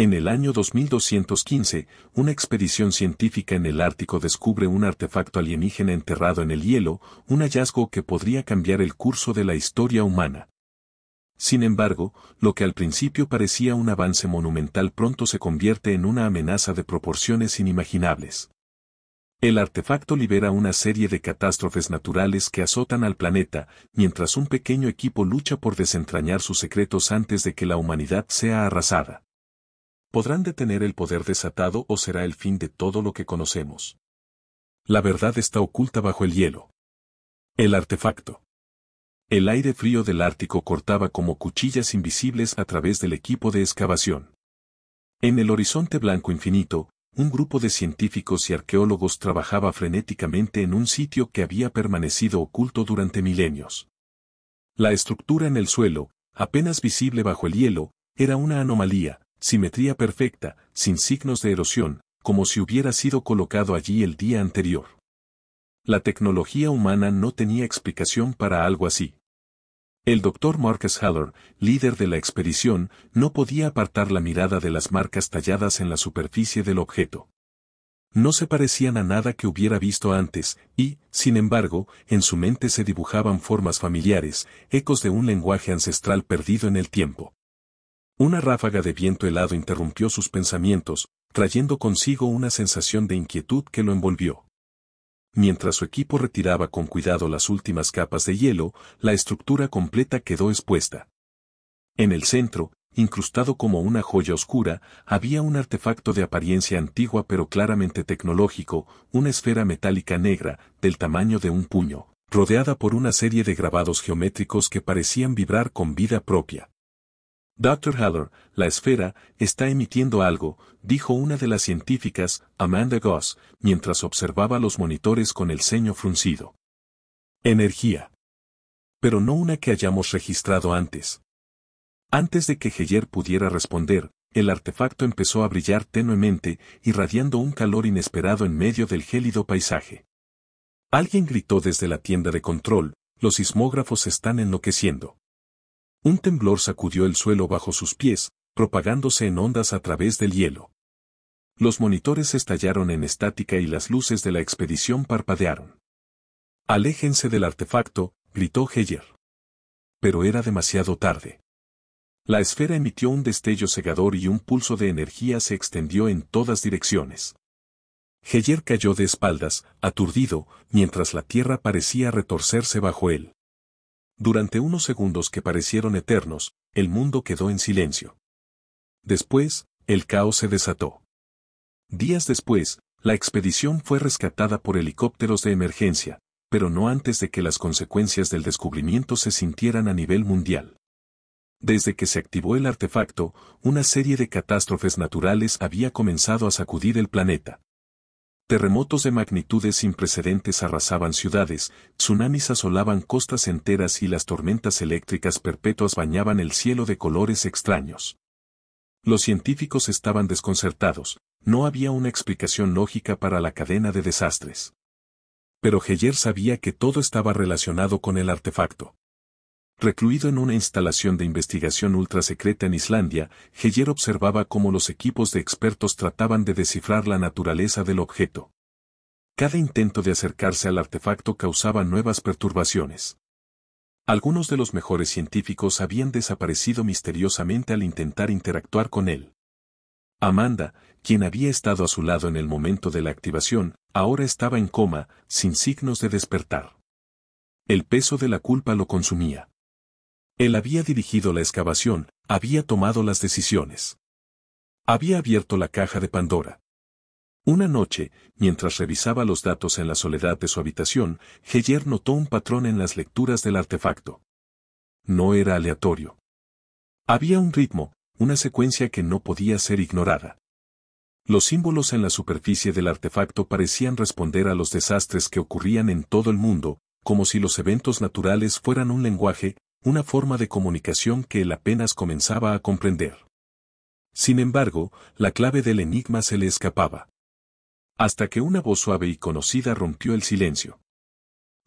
En el año 2215, una expedición científica en el Ártico descubre un artefacto alienígena enterrado en el hielo, un hallazgo que podría cambiar el curso de la historia humana. Sin embargo, lo que al principio parecía un avance monumental pronto se convierte en una amenaza de proporciones inimaginables. El artefacto libera una serie de catástrofes naturales que azotan al planeta, mientras un pequeño equipo lucha por desentrañar sus secretos antes de que la humanidad sea arrasada. ¿Podrán detener el poder desatado o será el fin de todo lo que conocemos? La verdad está oculta bajo el hielo. El artefacto. El aire frío del Ártico cortaba como cuchillas invisibles a través del equipo de excavación. En el horizonte blanco infinito, un grupo de científicos y arqueólogos trabajaba frenéticamente en un sitio que había permanecido oculto durante milenios. La estructura en el suelo, apenas visible bajo el hielo, era una anomalía, simetría perfecta, sin signos de erosión, como si hubiera sido colocado allí el día anterior. La tecnología humana no tenía explicación para algo así. El Dr. Marcus Haller, líder de la expedición, no podía apartar la mirada de las marcas talladas en la superficie del objeto. No se parecían a nada que hubiera visto antes, y, sin embargo, en su mente se dibujaban formas familiares, ecos de un lenguaje ancestral perdido en el tiempo. Una ráfaga de viento helado interrumpió sus pensamientos, trayendo consigo una sensación de inquietud que lo envolvió. Mientras su equipo retiraba con cuidado las últimas capas de hielo, la estructura completa quedó expuesta. En el centro, incrustado como una joya oscura, había un artefacto de apariencia antigua pero claramente tecnológico, una esfera metálica negra, del tamaño de un puño, rodeada por una serie de grabados geométricos que parecían vibrar con vida propia. Dr. Haller, la esfera, está emitiendo algo, dijo una de las científicas, Amanda Goss, mientras observaba los monitores con el ceño fruncido. Energía. Pero no una que hayamos registrado antes. Antes de que Heyer pudiera responder, el artefacto empezó a brillar tenuemente, irradiando un calor inesperado en medio del gélido paisaje. Alguien gritó desde la tienda de control, los sismógrafos están enloqueciendo. Un temblor sacudió el suelo bajo sus pies, propagándose en ondas a través del hielo. Los monitores estallaron en estática y las luces de la expedición parpadearon. «Aléjense del artefacto», gritó Heyer. Pero era demasiado tarde. La esfera emitió un destello cegador y un pulso de energía se extendió en todas direcciones. Heyer cayó de espaldas, aturdido, mientras la tierra parecía retorcerse bajo él. Durante unos segundos que parecieron eternos, el mundo quedó en silencio. Después, el caos se desató. Días después, la expedición fue rescatada por helicópteros de emergencia, pero no antes de que las consecuencias del descubrimiento se sintieran a nivel mundial. Desde que se activó el artefacto, una serie de catástrofes naturales había comenzado a sacudir el planeta. Terremotos de magnitudes sin precedentes arrasaban ciudades, tsunamis asolaban costas enteras y las tormentas eléctricas perpetuas bañaban el cielo de colores extraños. Los científicos estaban desconcertados, no había una explicación lógica para la cadena de desastres. Pero Heyer sabía que todo estaba relacionado con el artefacto. Recluido en una instalación de investigación ultrasecreta en Islandia, Heyer observaba cómo los equipos de expertos trataban de descifrar la naturaleza del objeto. Cada intento de acercarse al artefacto causaba nuevas perturbaciones. Algunos de los mejores científicos habían desaparecido misteriosamente al intentar interactuar con él. Amanda, quien había estado a su lado en el momento de la activación, ahora estaba en coma, sin signos de despertar. El peso de la culpa lo consumía. Él había dirigido la excavación, había tomado las decisiones. Había abierto la caja de Pandora. Una noche, mientras revisaba los datos en la soledad de su habitación, Heyer notó un patrón en las lecturas del artefacto. No era aleatorio. Había un ritmo, una secuencia que no podía ser ignorada. Los símbolos en la superficie del artefacto parecían responder a los desastres que ocurrían en todo el mundo, como si los eventos naturales fueran un lenguaje, una forma de comunicación que él apenas comenzaba a comprender. Sin embargo, la clave del enigma se le escapaba. Hasta que una voz suave y conocida rompió el silencio.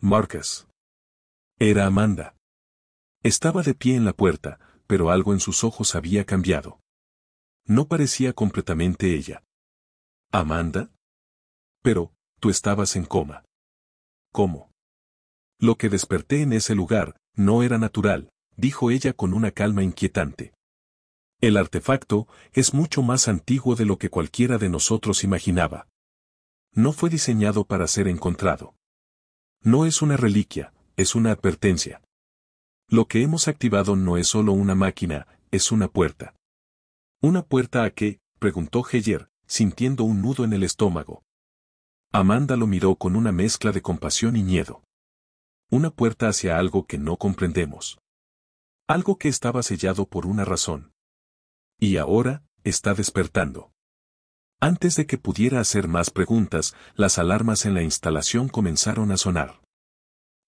Marcus. Era Amanda. Estaba de pie en la puerta, pero algo en sus ojos había cambiado. No parecía completamente ella. ¿Amanda? Pero, tú estabas en coma. ¿Cómo? Lo que desperté en ese lugar, no era natural, dijo ella con una calma inquietante. El artefacto es mucho más antiguo de lo que cualquiera de nosotros imaginaba. No fue diseñado para ser encontrado. No es una reliquia, es una advertencia. Lo que hemos activado no es solo una máquina, es una puerta. ¿Una puerta a qué?, preguntó Heyer, sintiendo un nudo en el estómago. Amanda lo miró con una mezcla de compasión y miedo. Una puerta hacia algo que no comprendemos. Algo que estaba sellado por una razón. Y ahora, está despertando. Antes de que pudiera hacer más preguntas, las alarmas en la instalación comenzaron a sonar.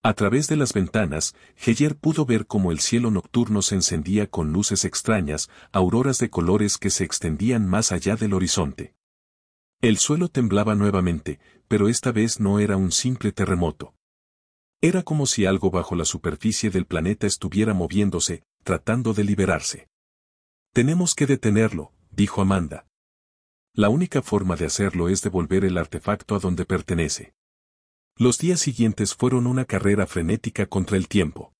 A través de las ventanas, Heyer pudo ver cómo el cielo nocturno se encendía con luces extrañas, auroras de colores que se extendían más allá del horizonte. El suelo temblaba nuevamente, pero esta vez no era un simple terremoto. Era como si algo bajo la superficie del planeta estuviera moviéndose, tratando de liberarse. Tenemos que detenerlo, dijo Amanda. La única forma de hacerlo es devolver el artefacto a donde pertenece. Los días siguientes fueron una carrera frenética contra el tiempo.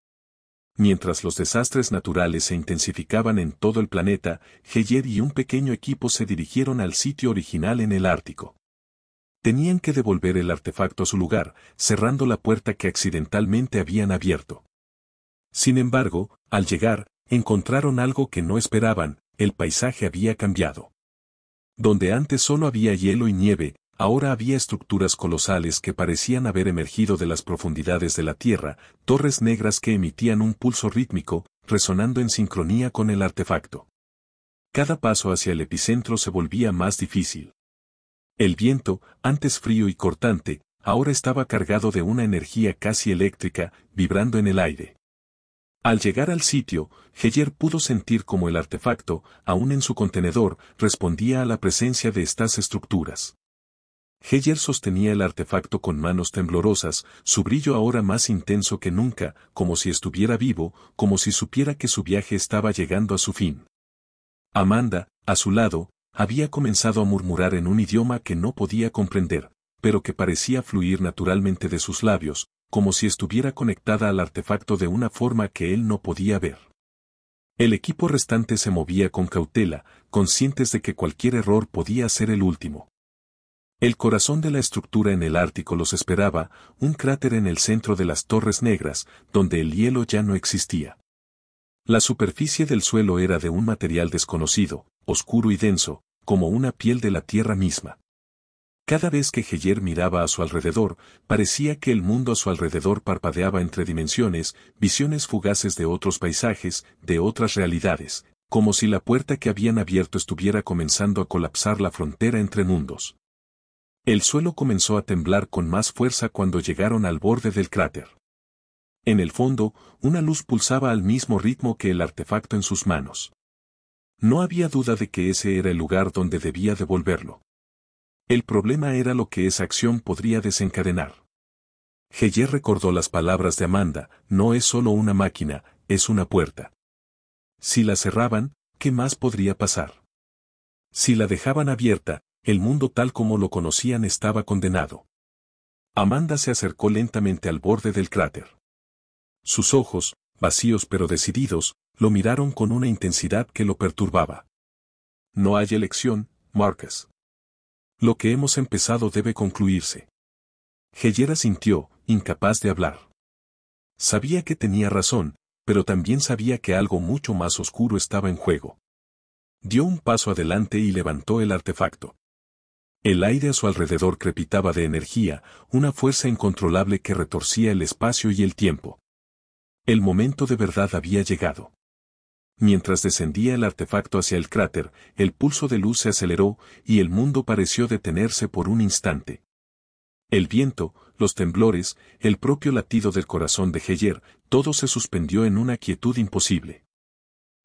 Mientras los desastres naturales se intensificaban en todo el planeta, Heyer y un pequeño equipo se dirigieron al sitio original en el Ártico. Tenían que devolver el artefacto a su lugar, cerrando la puerta que accidentalmente habían abierto. Sin embargo, al llegar, encontraron algo que no esperaban: el paisaje había cambiado. Donde antes solo había hielo y nieve, ahora había estructuras colosales que parecían haber emergido de las profundidades de la Tierra, torres negras que emitían un pulso rítmico, resonando en sincronía con el artefacto. Cada paso hacia el epicentro se volvía más difícil. El viento, antes frío y cortante, ahora estaba cargado de una energía casi eléctrica, vibrando en el aire. Al llegar al sitio, Heyer pudo sentir cómo el artefacto, aún en su contenedor, respondía a la presencia de estas estructuras. Heyer sostenía el artefacto con manos temblorosas, su brillo ahora más intenso que nunca, como si estuviera vivo, como si supiera que su viaje estaba llegando a su fin. Amanda, a su lado, había comenzado a murmurar en un idioma que no podía comprender, pero que parecía fluir naturalmente de sus labios, como si estuviera conectada al artefacto de una forma que él no podía ver. El equipo restante se movía con cautela, conscientes de que cualquier error podía ser el último. El corazón de la estructura en el Ártico los esperaba, un cráter en el centro de las Torres Negras, donde el hielo ya no existía. La superficie del suelo era de un material desconocido, oscuro y denso, como una piel de la tierra misma. Cada vez que Heyer miraba a su alrededor, parecía que el mundo a su alrededor parpadeaba entre dimensiones, visiones fugaces de otros paisajes, de otras realidades, como si la puerta que habían abierto estuviera comenzando a colapsar la frontera entre mundos. El suelo comenzó a temblar con más fuerza cuando llegaron al borde del cráter. En el fondo, una luz pulsaba al mismo ritmo que el artefacto en sus manos. No había duda de que ese era el lugar donde debía devolverlo. El problema era lo que esa acción podría desencadenar. Heyer recordó las palabras de Amanda: no es solo una máquina, es una puerta. Si la cerraban, ¿qué más podría pasar? Si la dejaban abierta, el mundo tal como lo conocían estaba condenado. Amanda se acercó lentamente al borde del cráter. Sus ojos, vacíos pero decididos, lo miraron con una intensidad que lo perturbaba. No hay elección, Marcus. Lo que hemos empezado debe concluirse. Heyer asintió, incapaz de hablar. Sabía que tenía razón, pero también sabía que algo mucho más oscuro estaba en juego. Dio un paso adelante y levantó el artefacto. El aire a su alrededor crepitaba de energía, una fuerza incontrolable que retorcía el espacio y el tiempo. El momento de verdad había llegado. Mientras descendía el artefacto hacia el cráter, el pulso de luz se aceleró, y el mundo pareció detenerse por un instante. El viento, los temblores, el propio latido del corazón de Heyer, todo se suspendió en una quietud imposible.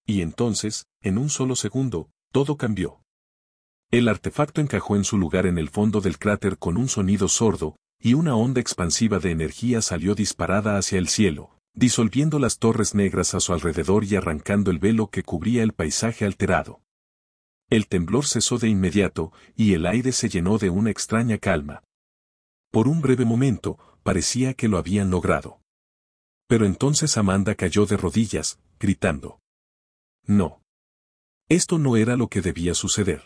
Y entonces, en un solo segundo, todo cambió. El artefacto encajó en su lugar en el fondo del cráter con un sonido sordo, y una onda expansiva de energía salió disparada hacia el cielo, disolviendo las torres negras a su alrededor y arrancando el velo que cubría el paisaje alterado. El temblor cesó de inmediato, y el aire se llenó de una extraña calma. Por un breve momento, parecía que lo habían logrado. Pero entonces Amanda cayó de rodillas, gritando. No. Esto no era lo que debía suceder.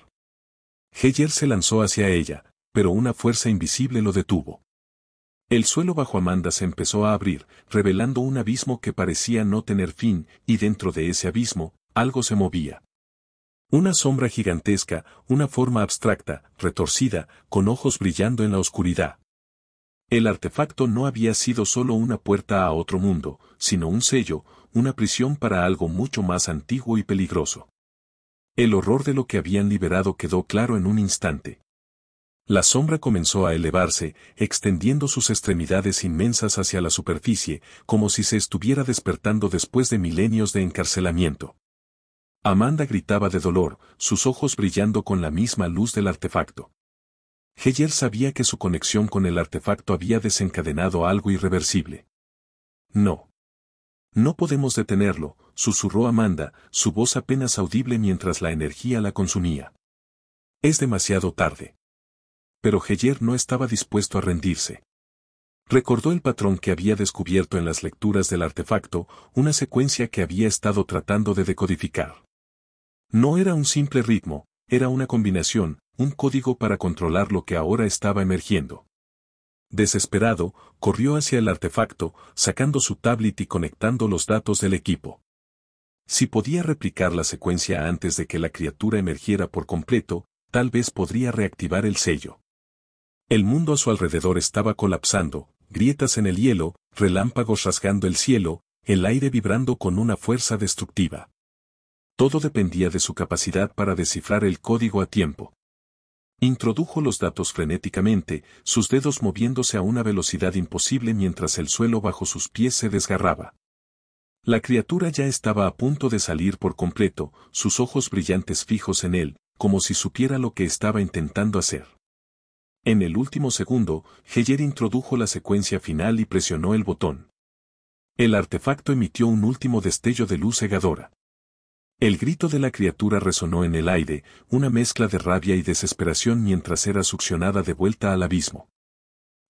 Heyer se lanzó hacia ella, pero una fuerza invisible lo detuvo. El suelo bajo Amanda se empezó a abrir, revelando un abismo que parecía no tener fin, y dentro de ese abismo, algo se movía. Una sombra gigantesca, una forma abstracta, retorcida, con ojos brillando en la oscuridad. El artefacto no había sido solo una puerta a otro mundo, sino un sello, una prisión para algo mucho más antiguo y peligroso. El horror de lo que habían liberado quedó claro en un instante. La sombra comenzó a elevarse, extendiendo sus extremidades inmensas hacia la superficie, como si se estuviera despertando después de milenios de encarcelamiento. Amanda gritaba de dolor, sus ojos brillando con la misma luz del artefacto. Heyer sabía que su conexión con el artefacto había desencadenado algo irreversible. No. No podemos detenerlo, susurró Amanda, su voz apenas audible mientras la energía la consumía. Es demasiado tarde. Pero Heyer no estaba dispuesto a rendirse. Recordó el patrón que había descubierto en las lecturas del artefacto, una secuencia que había estado tratando de decodificar. No era un simple ritmo, era una combinación, un código para controlar lo que ahora estaba emergiendo. Desesperado, corrió hacia el artefacto, sacando su tablet y conectando los datos del equipo. Si podía replicar la secuencia antes de que la criatura emergiera por completo, tal vez podría reactivar el sello. El mundo a su alrededor estaba colapsando, grietas en el hielo, relámpagos rasgando el cielo, el aire vibrando con una fuerza destructiva. Todo dependía de su capacidad para descifrar el código a tiempo. Introdujo los datos frenéticamente, sus dedos moviéndose a una velocidad imposible mientras el suelo bajo sus pies se desgarraba. La criatura ya estaba a punto de salir por completo, sus ojos brillantes fijos en él, como si supiera lo que estaba intentando hacer. En el último segundo, Heyer introdujo la secuencia final y presionó el botón. El artefacto emitió un último destello de luz cegadora. El grito de la criatura resonó en el aire, una mezcla de rabia y desesperación mientras era succionada de vuelta al abismo.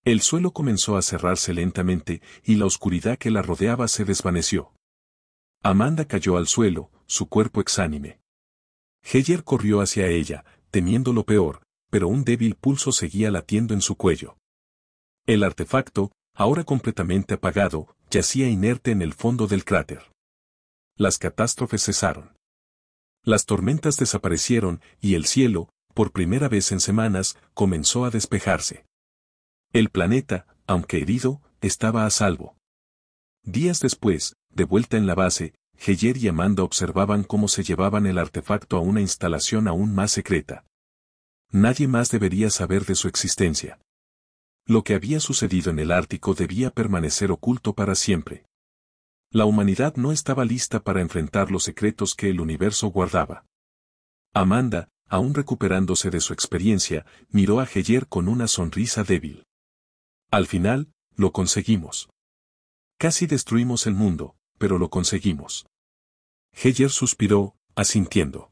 El suelo comenzó a cerrarse lentamente, y la oscuridad que la rodeaba se desvaneció. Amanda cayó al suelo, su cuerpo exánime. Heyer corrió hacia ella, temiendo lo peor, pero un débil pulso seguía latiendo en su cuello. El artefacto, ahora completamente apagado, yacía inerte en el fondo del cráter. Las catástrofes cesaron. Las tormentas desaparecieron, y el cielo, por primera vez en semanas, comenzó a despejarse. El planeta, aunque herido, estaba a salvo. Días después, de vuelta en la base, Heyer y Amanda observaban cómo se llevaban el artefacto a una instalación aún más secreta. Nadie más debería saber de su existencia. Lo que había sucedido en el Ártico debía permanecer oculto para siempre. La humanidad no estaba lista para enfrentar los secretos que el universo guardaba. Amanda, aún recuperándose de su experiencia, miró a Heyer con una sonrisa débil. Al final, lo conseguimos. Casi destruimos el mundo, pero lo conseguimos. Heyer suspiró, asintiendo.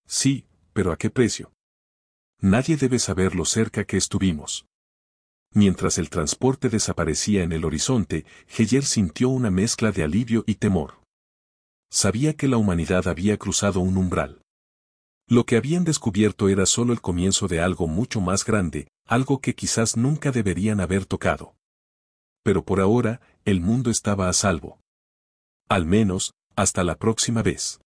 Sí, pero ¿a qué precio? Nadie debe saber lo cerca que estuvimos. Mientras el transporte desaparecía en el horizonte, Heyer sintió una mezcla de alivio y temor. Sabía que la humanidad había cruzado un umbral. Lo que habían descubierto era solo el comienzo de algo mucho más grande, algo que quizás nunca deberían haber tocado. Pero por ahora, el mundo estaba a salvo. Al menos, hasta la próxima vez.